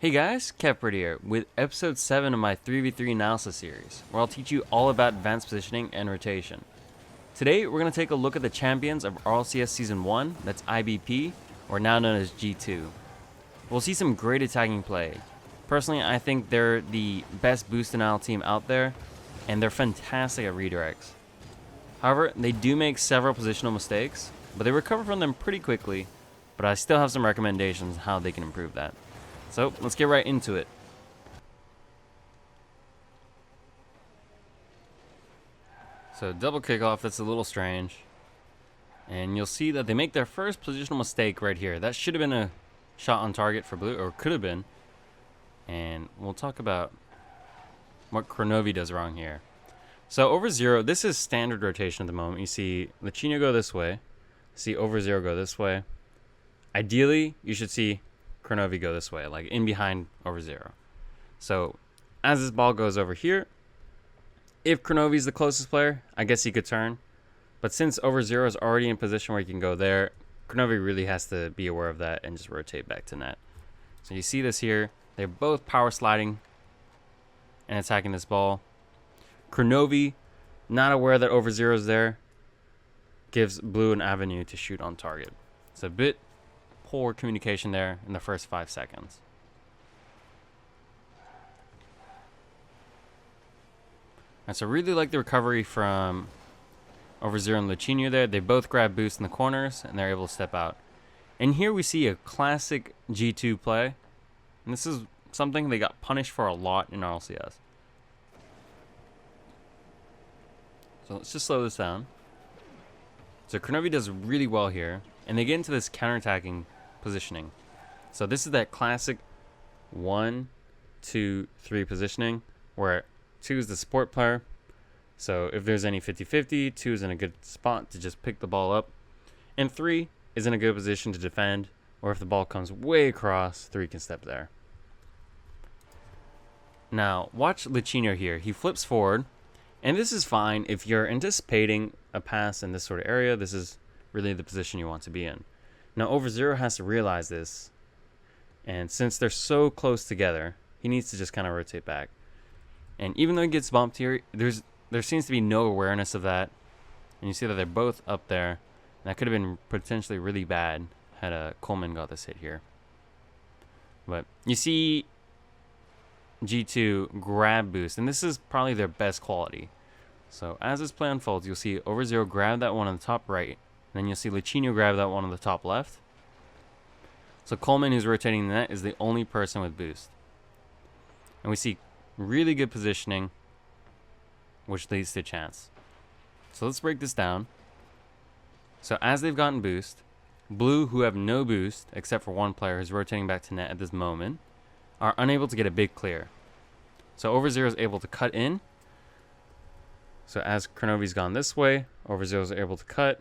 Hey guys, Kevpert here with episode 7 of my 3v3 analysis series, where I'll teach you all about advanced positioning and rotation. Today, we're going to take a look at the champions of RLCS Season 1, that's iBP, or now known as G2. We'll see some great attacking play. Personally, I think they're the best boost denial team out there, and they're fantastic at redirects. However, they do make several positional mistakes, but they recover from them pretty quickly, but I still have some recommendations on how they can improve that. So, let's get right into it. So, double kickoff, that's a little strange. And you'll see that they make their first positional mistake right here. That should have been a shot on target for blue, or could have been. And we'll talk about what Kronovi does wrong here. So, over 0, this is standard rotation at the moment. You see Lichinio go this way. See over 0 go this way. Ideally, you should see Kronovi go this way, like in behind over 0. So as this ball goes over here, if Kronovi's the closest player, I guess he could turn. But since over 0 is already in position where he can go there, Kronovi really has to be aware of that and just rotate back to net. So you see this here. They're both power sliding and attacking this ball. Kronovi, not aware that over 0 is there, gives blue an avenue to shoot on target. It's a bit poor communication there in the first 5 seconds. And so really like the recovery from over 0 and Lichinio there. They both grab boost in the corners and they're able to step out. And here we see a classic G2 play. And this is something they got punished for a lot in RLCS. So let's just slow this down. So Kronovi does really well here. And they get into this counterattacking positioning. So this is that classic 1, 2, 3 positioning where 2 is the support player. So if there's any 50-50, 2 is in a good spot to just pick the ball up. And 3 is in a good position to defend. Or if the ball comes way across, 3 can step there. Now, watch Lichinio here. He flips forward. And this is fine if you're anticipating a pass in this sort of area. This is really the position you want to be in. Now, over 0 has to realize this. And since they're so close together, he needs to just kind of rotate back. And even though he gets bumped here, there seems to be no awareness of that. And you see that they're both up there. And that could have been potentially really bad had Coleman got this hit here. But you see G2 grab boost. And this is probably their best quality. So as this play unfolds, you'll see over 0 grab that one on the top right. Then you'll see Lichinio grab that one on the top left. So Coleman, who's rotating the net, is the only person with boost. And we see really good positioning, which leads to a chance. So let's break this down. So as they've gotten boost, blue, who have no boost, except for one player who's rotating back to net at this moment, are unable to get a big clear. So over 0 is able to cut in. So as Kronovi's gone this way, over 0 is able to cut.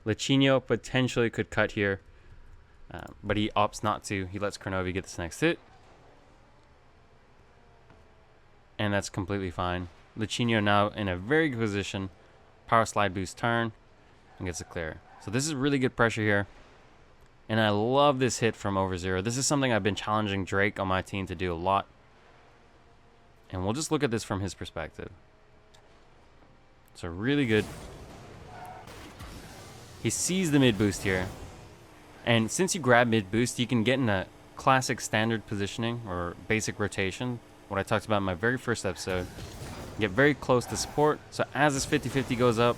Lichinio potentially could cut here, but he opts not to. He lets Kronovi get this next hit. And that's completely fine. Lichinio now in a very good position. Power slide boost turn and gets a clear. So this is really good pressure here. And I love this hit from over 0. This is something I've been challenging Drake on my team to do a lot. And we'll just look at this from his perspective. So really good. He sees the mid boost here. And since you grab mid boost, you can get in a classic standard positioning or basic rotation, what I talked about in my very first episode. Get very close to support. So as this 50-50 goes up,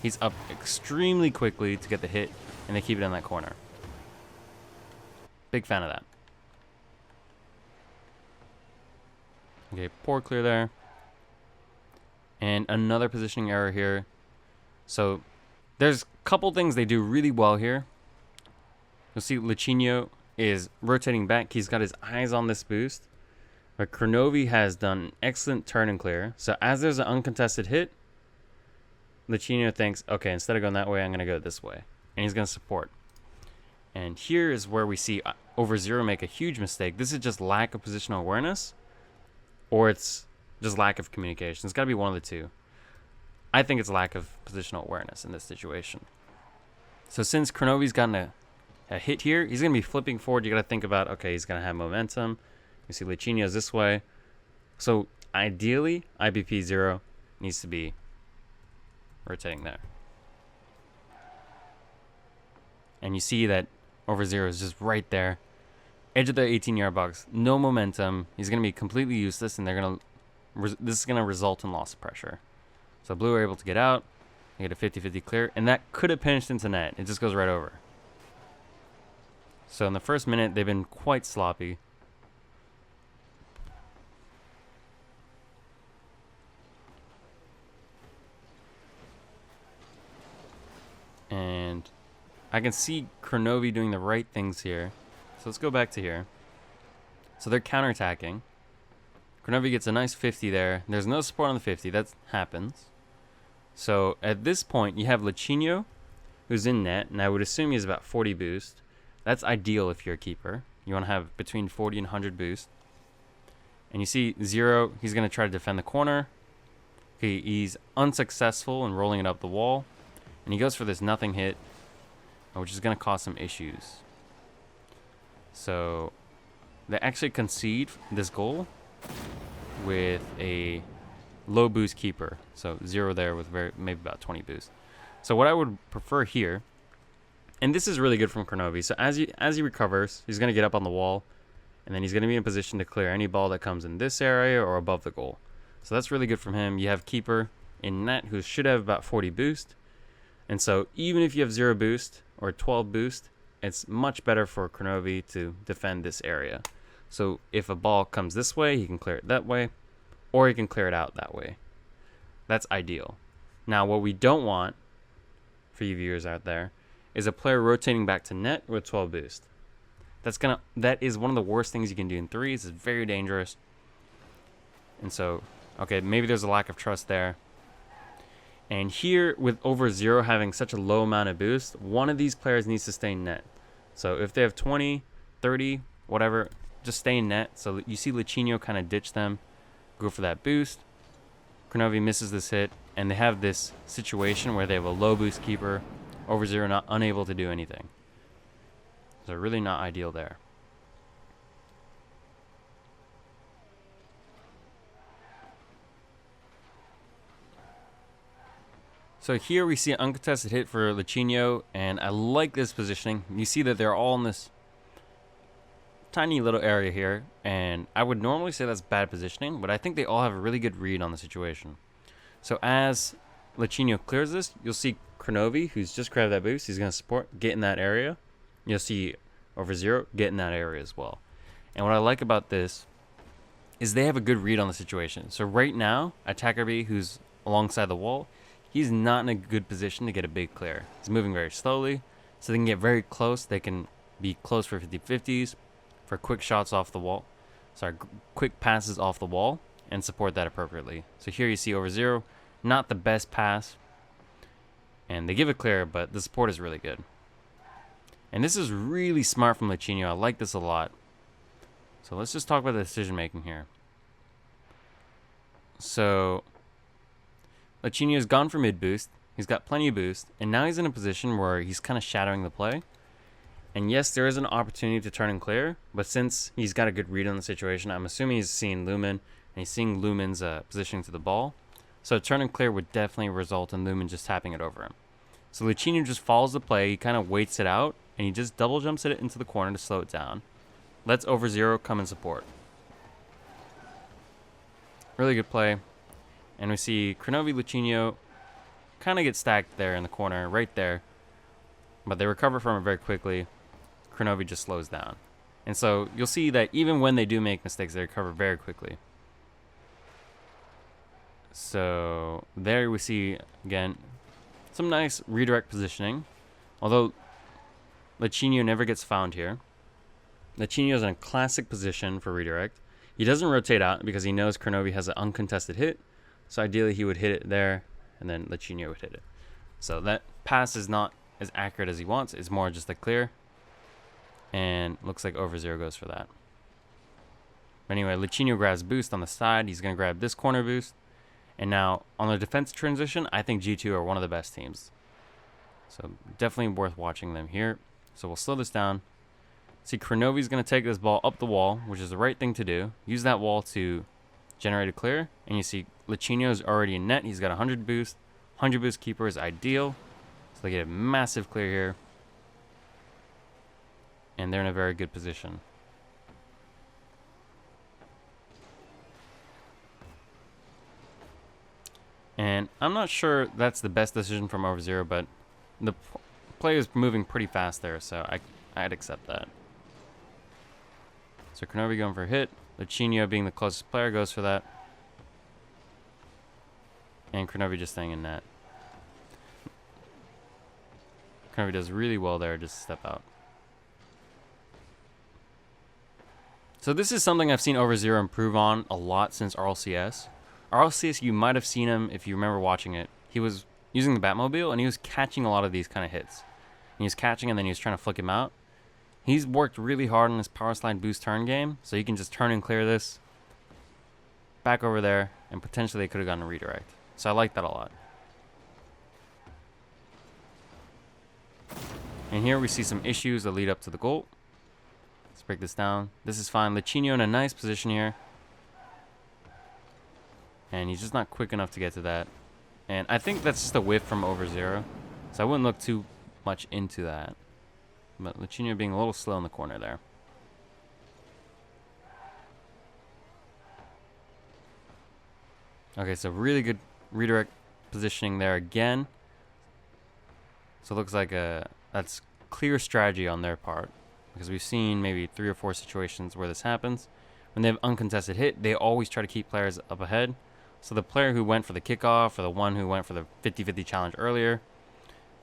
he's up extremely quickly to get the hit, and they keep it in that corner. Big fan of that. Okay, poor clear there. And another positioning error here. So there's a couple things they do really well here. You'll see Lichinio is rotating back. He's got his eyes on this boost. But Kronovi has done an excellent turn and clear. So as there's an uncontested hit, Lichinio thinks, okay, instead of going that way, I'm going to go this way. And he's going to support. And here is where we see over 0 make a huge mistake. This is just lack of positional awareness, or it's just lack of communication. It's got to be one of the two. I think it's lack of positional awareness in this situation. So since Kronovi's gotten a hit here, he's going to be flipping forward. You got to think about, okay, he's going to have momentum. You see Lichinio's this way. So ideally, iBP 0 needs to be rotating there. And you see that over 0 is just right there. Edge of the 18-yard box. No momentum. He's going to be completely useless, and this is going to result in loss of pressure. So blue are able to get out. They get a 50-50 clear, and that could have pinched into net. It just goes right over. So in the first minute, they've been quite sloppy. And I can see Kronovi doing the right things here. So let's go back to here. So they're counterattacking. Kronovi gets a nice 50 there. There's no support on the 50. That happens. So at this point, you have Lichinio, who's in net, and I would assume he's about 40 boost. That's ideal if you're a keeper. You want to have between 40 and 100 boost. And you see 0, he's going to try to defend the corner. Okay, he's unsuccessful in rolling it up the wall. And he goes for this nothing hit, which is going to cause some issues. So they actually concede this goal with a low boost keeper. So 0 there with maybe about 20 boost. So what I would prefer here, and this is really good from Kronovi. So as he recovers, he's going to get up on the wall, and then he's going to be in position to clear any ball that comes in this area or above the goal. So that's really good from him. You have keeper in net who should have about 40 boost. And so even if you have 0 boost or 12 boost, it's much better for Kronovi to defend this area. So if a ball comes this way, he can clear it that way, or he can clear it out that way. That's ideal. Now, what we don't want, for you viewers out there, is a player rotating back to net with 12 boost. That is one of the worst things you can do in threes. It's very dangerous. And so, okay, maybe there's a lack of trust there. And here, with over 0 having such a low amount of boost, one of these players needs to stay in net. So if they have 20, 30, whatever, just stay in net. So you see Lichinio kind of ditch them, go for that boost. Kronovi misses this hit, and they have this situation where they have a low boost keeper, over 0 unable to do anything. So really not ideal there. So here we see an uncontested hit for Lichinio, and I like this positioning. You see that they're all in this tiny little area here, and I would normally say that's bad positioning, but I think they all have a really good read on the situation. So as Lichinio clears this, you'll see Kronovi, who's just grabbed that boost, he's going to support, get in that area. You'll see over 0, get in that area as well. And what I like about this is they have a good read on the situation. So right now, attacker B, who's alongside the wall, he's not in a good position to get a big clear. He's moving very slowly, so they can get very close. They can be close for 50-50s, for quick shots off the wall. Quick passes off the wall, and support that appropriately. So here you see over 0, not the best pass, and they give it clear, but the support is really good. And this is really smart from Lichinio. I like this a lot. So let's just talk about the decision making here. So Lichinio's gone for mid boost. He's got plenty of boost, and now he's in a position where he's kind of shadowing the play. And yes, there is an opportunity to turn and clear, but since he's got a good read on the situation, I'm assuming he's seeing Lumen, and he's seeing Lumen's positioning to the ball. So turn and clear would definitely result in Lumen just tapping it over him. So Lichinio just follows the play, he kind of waits it out, and he just double jumps it into the corner to slow it down. Lets over 0 come and support. Really good play. And we see Kronovi, Lichinio kind of get stacked there in the corner, right there. But they recover from it very quickly. Kronovi just slows down. And so you'll see that even when they do make mistakes, they recover very quickly. So there we see, again, some nice redirect positioning. Although Lichinio never gets found here. Lichinio's in a classic position for redirect. He doesn't rotate out because he knows Kronovi has an uncontested hit. So ideally he would hit it there, and then Lichinio would hit it. So that pass is not as accurate as he wants. It's more just a clear. And looks like over 0 goes for that. But anyway, Lichinio grabs boost on the side. He's going to grab this corner boost. And now on the defense transition, I think G2 are one of the best teams. So definitely worth watching them here. So we'll slow this down. See, Kronovi's going to take this ball up the wall, which is the right thing to do. Use that wall to generate a clear. And you see Lichinio's already in net. He's got 100 boost. 100 boost keeper is ideal. So they get a massive clear here. And they're in a very good position. And I'm not sure that's the best decision from over 0, but the play is moving pretty fast there, so I'd accept that. So Kronovi going for a hit. Lichinio, being the closest player, goes for that. And Kronovi just staying in net. Kronovi does really well there, just step out. So this is something I've seen over 0 improve on a lot since RLCS. RLCS, you might have seen him if you remember watching it. He was using the Batmobile, and he was catching a lot of these kind of hits. And he was catching, and then he was trying to flick him out. He's worked really hard on his power slide boost turn game, so you can just turn and clear this. Back over there, and potentially they could have gotten a redirect. So I like that a lot. And here we see some issues that lead up to the goal. Let's break this down. This is fine. Lichinio in a nice position here. And he's just not quick enough to get to that. And I think that's just a whiff from over 0. So I wouldn't look too much into that. But Lichinio being a little slow in the corner there. Okay, so really good redirect positioning there again. So it looks like that's clear strategy on their part. Because we've seen maybe 3 or 4 situations where this happens. When they have uncontested hit, they always try to keep players up ahead. So the player who went for the kickoff or the one who went for the 50-50 challenge earlier,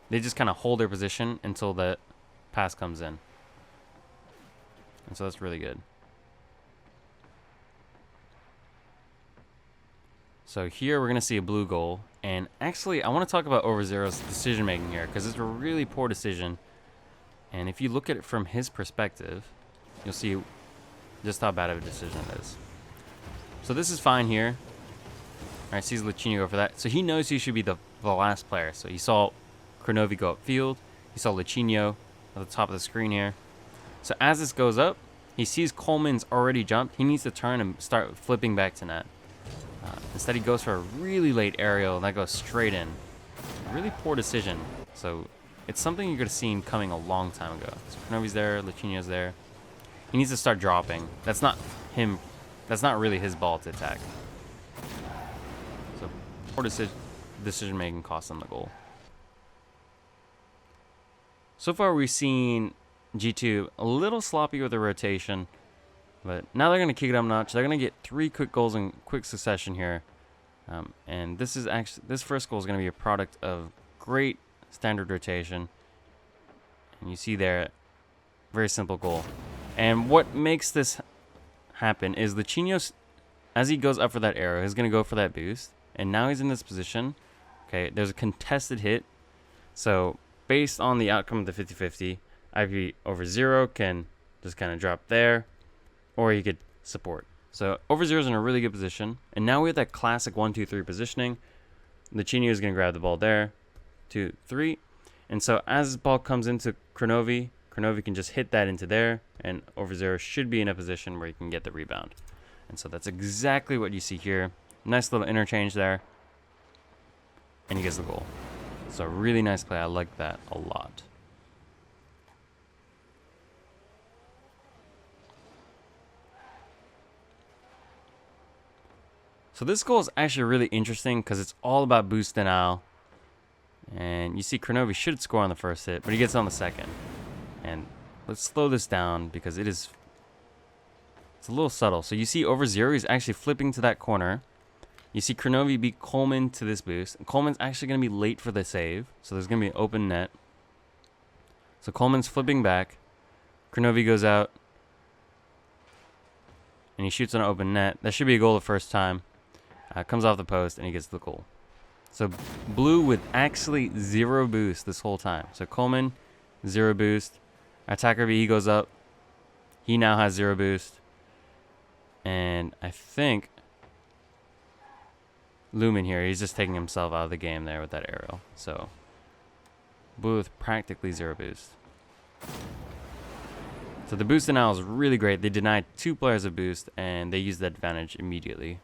they just kind of hold their position until the pass comes in. And so that's really good. So here we're going to see a blue goal. And actually, I want to talk about over 0's decision making here, because it's a really poor decision. And if you look at it from his perspective, you'll see just how bad of a decision it is. So this is fine here. All right, sees Lichinio go for that. So he knows he should be the last player. So he saw Kronovi go upfield. He saw Lichinio at the top of the screen here. So as this goes up, he sees Coleman's already jumped. He needs to turn and start flipping back to net. Instead, he goes for a really late aerial, and that goes straight in. Really poor decision. So it's something you could have seen coming a long time ago. So Kronovi's there, Lichinio's there. He needs to start dropping. That's not him. That's not really his ball to attack. So poor decision making cost them the goal. So far, we've seen G2 a little sloppy with the rotation, but now they're going to kick it up a notch. They're going to get 3 quick goals in quick succession here, and this first goal is going to be a product of great standard rotation. And you see there, very simple goal. And what makes this happen is Lichinio, as he goes up for that arrow, he's going to go for that boost, and now he's in this position. Okay, there's a contested hit, so based on the outcome of the 50-50, iBP over 0 can just kind of drop there, or he could support. So over 0 is in a really good position, and now we have that classic 1-2-3 positioning. Lichinio is going to grab the ball there, 2-3, and so as the ball comes into Kronovi, Kronovi can just hit that into there, and over 0 should be in a position where he can get the rebound. And so that's exactly what you see here. Nice little interchange there, and he gets the goal. So really nice play. I like that a lot. So this goal is actually really interesting because it's all about boost denial. And you see Kronovi should score on the first hit, but he gets on the second. And let's slow this down because it's a little subtle. So you see over 0, he's actually flipping to that corner. You see Kronovi beat Coleman to this boost. And Coleman's actually going to be late for the save. So there's going to be an open net. So Coleman's flipping back. Kronovi goes out. And he shoots on an open net. That should be a goal the first time. Comes off the post and he gets the goal. So blue with actually 0 boost this whole time. So Coleman, 0 boost. Attacker B, he goes up. He now has 0 boost. And I think Lumen here, he's just taking himself out of the game there with that arrow. So blue with practically 0 boost. So the boost denial is really great. They denied 2 players a boost, and they used that advantage immediately.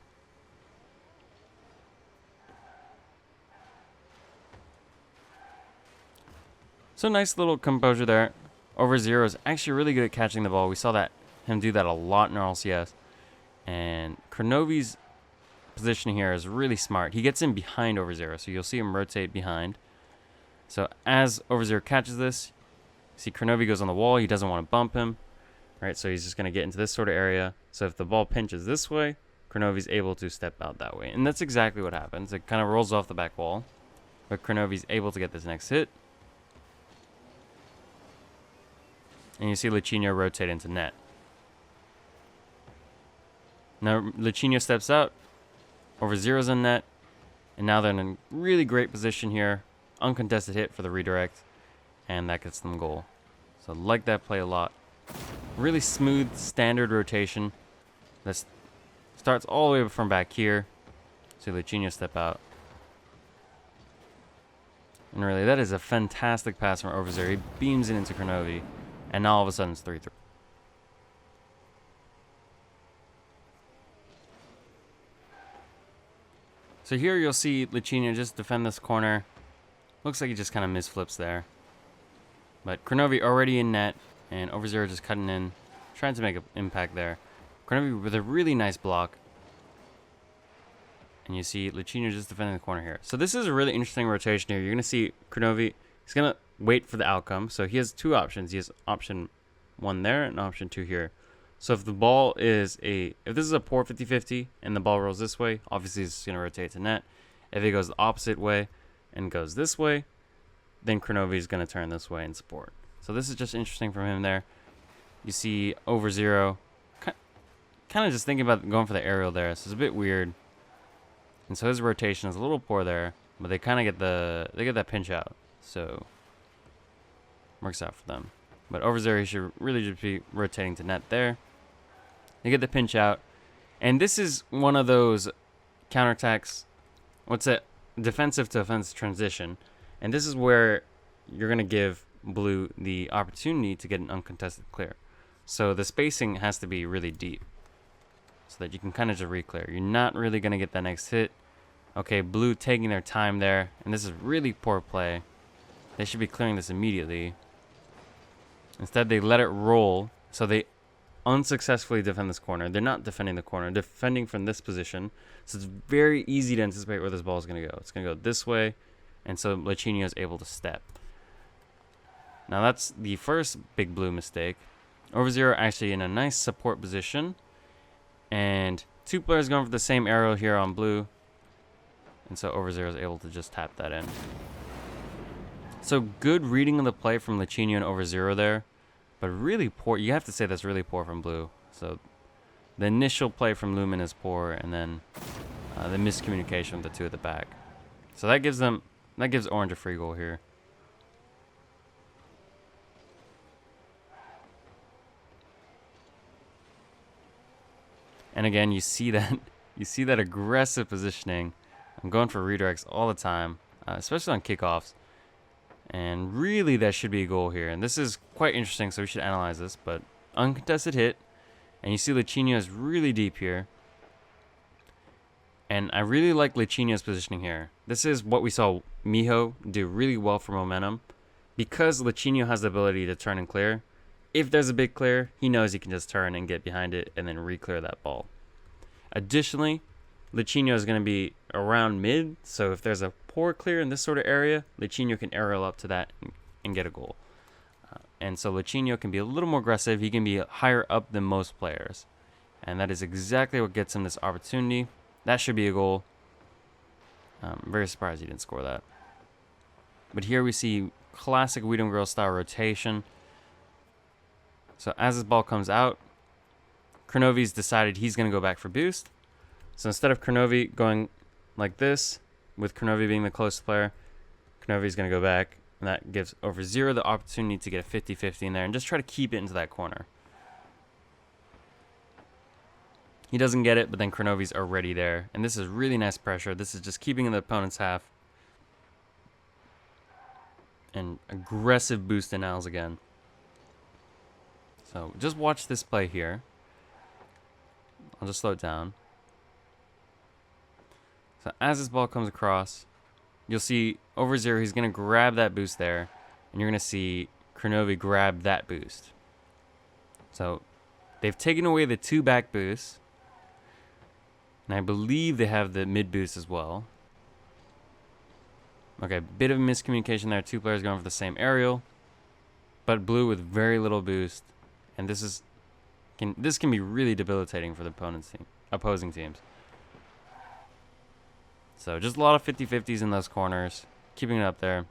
So nice little composure there. Over Zero is actually really good at catching the ball. We saw that him do that a lot in our LCS. And Kronovi's position here is really smart. He gets in behind Over Zero, so you'll see him rotate behind. So as Over Zero catches this, see Kronovi goes on the wall. He doesn't want to bump him. Right, so he's just going to get into this sort of area. So if the ball pinches this way, Kronovi's able to step out that way. And that's exactly what happens. It kind of rolls off the back wall. But Kronovi's able to get this next hit. And you see Lichinio rotate into net. Now Lichinio steps out. Over Zero's in net. And now they're in a really great position here. Uncontested hit for the redirect. And that gets them goal. So I like that play a lot. Really smooth, standard rotation. That starts all the way from back here. See Lichinio step out. And really, that is a fantastic pass from Over Zero. He beams it into Kronovi. And now all of a sudden it's 3-3. So here you'll see Lichinio just defend this corner. Looks like he just kind of misflips there. But Kronovi already in net. And Over Zero just cutting in. Trying to make an impact there. Kronovi with a really nice block. And you see Lichinio just defending the corner here. So this is a really interesting rotation here. You're going to see Kronovi. He's going to wait for the outcome. So he has 2 options. He has option 1 there and option 2 here. So if the ball is if this is a poor 50-50 and the ball rolls this way, obviously it's going to rotate to net. If it goes the opposite way and goes this way, then Kronovi is going to turn this way and support. So this is just interesting from him there. You see Over Zero kind of just thinking about going for the aerial there. So it's a bit weird. And so his rotation is a little poor there, but they kind of get that pinch out. So works out for them. But Over Zero, he should really just be rotating to net there. They get the pinch out. And this is one of those counterattacks. What's it? Defensive to offensive transition. And this is where you're going to give Blue the opportunity to get an uncontested clear. So the spacing has to be really deep so that you can kind of just re-clear. You're not really going to get that next hit. Okay, Blue taking their time there. And this is really poor play. They should be clearing this immediately. Instead, they let it roll. So they unsuccessfully defend this corner. They're not defending the corner. They're defending from this position. So it's very easy to anticipate where this ball is going to go. It's going to go this way. And so Lichinio is able to step. Now that's the first big Blue mistake. Over Zero actually in a nice support position. And 2 players going for the same arrow here on Blue. And so Over Zero is able to just tap that in. So good reading of the play from Lichinio and Over Zero there. But really poor. You have to say that's really poor from Blue. So the initial play from Lumen is poor. And then the miscommunication with the 2 at the back. So that gives Orange a free goal here. And again, you see that aggressive positioning. I'm going for redirects all the time, especially on kickoffs. And really, that should be a goal here. And this is quite interesting, so we should analyze this. But uncontested hit, and you see Lichinio is really deep here. And I really like Lichinio's positioning here. This is what we saw Miho do really well for momentum. Because Lichinio has the ability to turn and clear, if there's a big clear, he knows he can just turn and get behind it and then re-clear that ball. Additionally, Lichinio is going to be around mid, so if there's a poor clear in this sort of area, Lichinio can aerial up to that and get a goal. And so Lichinio can be a little more aggressive. He can be higher up than most players. And that is exactly what gets him this opportunity. That should be a goal. I'm very surprised he didn't score that. But here we see classic Weedham Girl style rotation. So as this ball comes out, Kronovi's decided he's going to go back for boost. So instead of Kronovi going like this, with Kronovi being the closest player, Kronovi's going to go back. And that gives Over Zero the opportunity to get a 50-50 in there and just try to keep it into that corner. He doesn't get it, but then Kronovi's already there. And this is really nice pressure. This is just keeping in the opponent's half. And aggressive boost denials again. So just watch this play here. I'll just slow it down. So as this ball comes across, you'll see over 0, he's going to grab that boost there. And you're going to see Kronovi grab that boost. So they've taken away the 2 back boosts. And I believe they have the mid boost as well. Okay, bit of miscommunication there. 2 players going for the same aerial. But blue with very little boost. And this can be really debilitating for the opposing teams. So just a lot of 50-50s in those corners. Keeping it up there.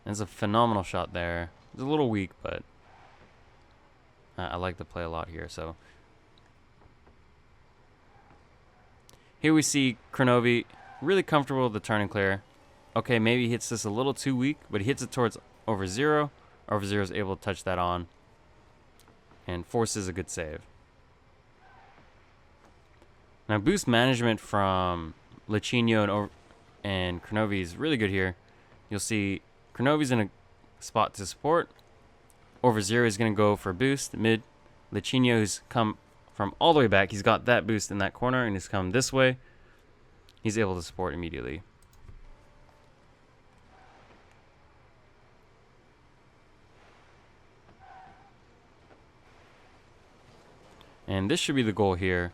It's a phenomenal shot there. It's a little weak, but I like the play a lot here. So here we see Kronovi really comfortable with the turn and clear. Okay, maybe he hits this a little too weak, but he hits it towards over 0. Over 0 is able to touch that on and forces a good save. Now boost management from Lichinio and Kronovi is really good here. You'll see Kronovi's in a spot to support. Over 0 is going to go for boost mid. Lichinio, who's come from all the way back, he's got that boost in that corner and he's come this way. He's able to support immediately. And this should be the goal here.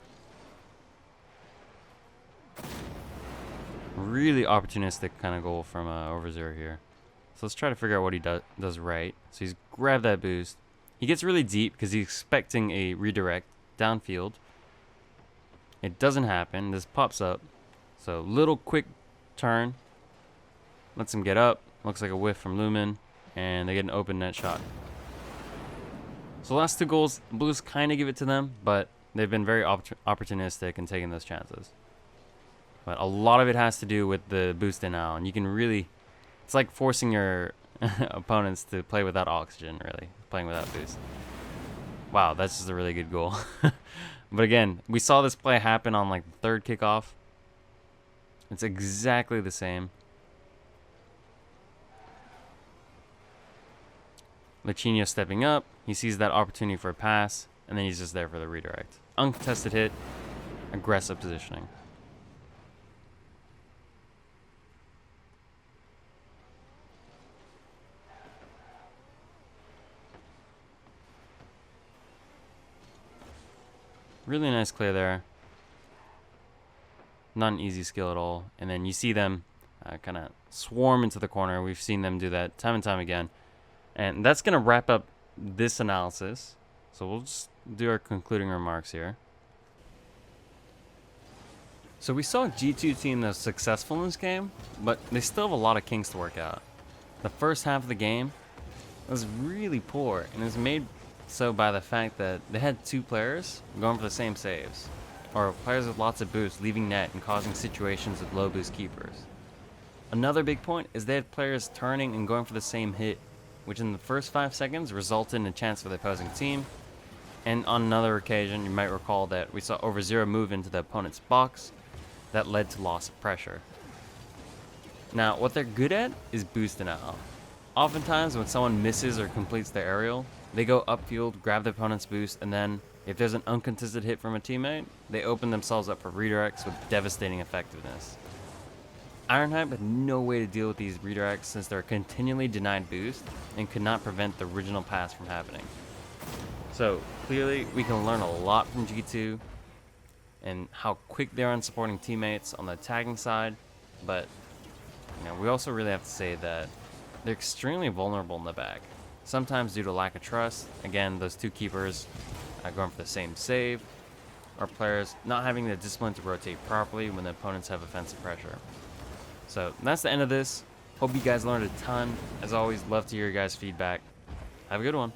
Really opportunistic kind of goal from over 0 here. So let's try to figure out what he does right. So he's grabbed that boost. He gets really deep because he's expecting a redirect downfield. It doesn't happen. This pops up. So little quick turn. Lets him get up. Looks like a whiff from Lumen. And they get an open net shot. So the last 2 goals, the Blues kind of give it to them, but they've been very opportunistic in taking those chances. But a lot of it has to do with the boost in now, and you can really, it's like forcing your opponents to play without oxygen, really, playing without boost. Wow, that's just a really good goal. But again, we saw this play happen on like the 3rd kickoff. It's exactly the same. Lichinio stepping up. He sees that opportunity for a pass, and then he's just there for the redirect. Uncontested hit, aggressive positioning. Really nice clear there. Not an easy skill at all. And then you see them kind of swarm into the corner. We've seen them do that time and time again. And that's going to wrap up this analysis. So we'll just do our concluding remarks here. So we saw a G2 team that was successful in this game, but they still have a lot of kinks to work out. The first half of the game was really poor, and it was made so by the fact that they had 2 players going for the same saves, or players with lots of boosts leaving net and causing situations with low boost keepers. Another big point is they had players turning and going for the same hit, which in the first 5 seconds resulted in a chance for the opposing team. And on another occasion, you might recall that we saw over 0 move into the opponent's box. That led to loss of pressure. Now, what they're good at is boosting out. Oftentimes, when someone misses or completes their aerial, they go upfield, grab the opponent's boost, and then, if there's an uncontested hit from a teammate, they open themselves up for redirects with devastating effectiveness. Ironhype had no way to deal with these redirects since they're continually denied boost and could not prevent the original pass from happening. So, clearly, we can learn a lot from G2 and how quick they are on supporting teammates on the attacking side, but we also really have to say that they're extremely vulnerable in the back. Sometimes due to lack of trust, again, those 2 keepers going for the same save, or players not having the discipline to rotate properly when the opponents have offensive pressure. So that's the end of this. Hope you guys learned a ton. As always, love to hear your guys' feedback. Have a good one.